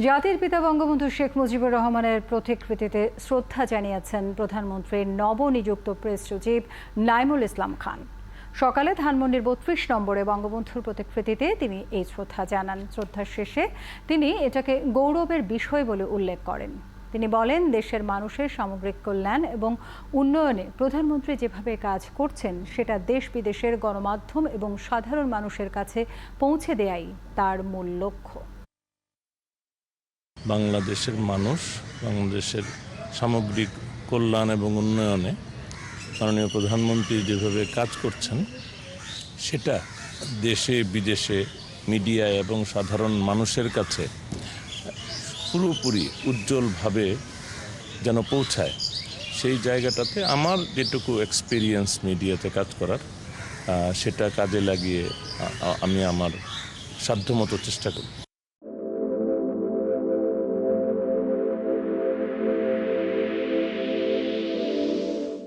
জাতির পিতা বঙ্গবন্ধু শেখ মুজিবুর রহমানের প্রতিকৃতিতে শ্রদ্ধা জানিয়েছেন প্রধানমন্ত্রীর নবনিযুক্ত প্রেস সচিব নাইমুল ইসলাম খান। সকালে ধানমন্ডির ৩২ নম্বরে বঙ্গবন্ধুর প্রতিকৃতিতে তিনি এই শ্রদ্ধা জানান। শ্রদ্ধার শেষে তিনি এটাকে গৌরবের বিষয় বলে উল্লেখ করেন। তিনি বলেন, দেশের মানুষের সামগ্রিক কল্যাণ এবং উন্নয়নে প্রধানমন্ত্রী যেভাবে কাজ করছেন সেটা দেশ বিদেশের গণমাধ্যম এবং সাধারণ মানুষের কাছে পৌঁছে দেয়াই তার মূল লক্ষ্য। বাংলাদেশের মানুষ, বাংলাদেশের সামগ্রিক কল্যাণ এবং উন্নয়নে মাননীয় প্রধানমন্ত্রী যেভাবে কাজ করছেন সেটা দেশে বিদেশে মিডিয়ায় এবং সাধারণ মানুষের কাছে পুরোপুরি উজ্জ্বলভাবে যেন পৌঁছায়, সেই জায়গাটাতে আমার যেটুকু এক্সপিরিয়েন্স মিডিয়াতে কাজ করার সেটা কাজে লাগিয়ে আমি আমার সাধ্যমতো চেষ্টা করি।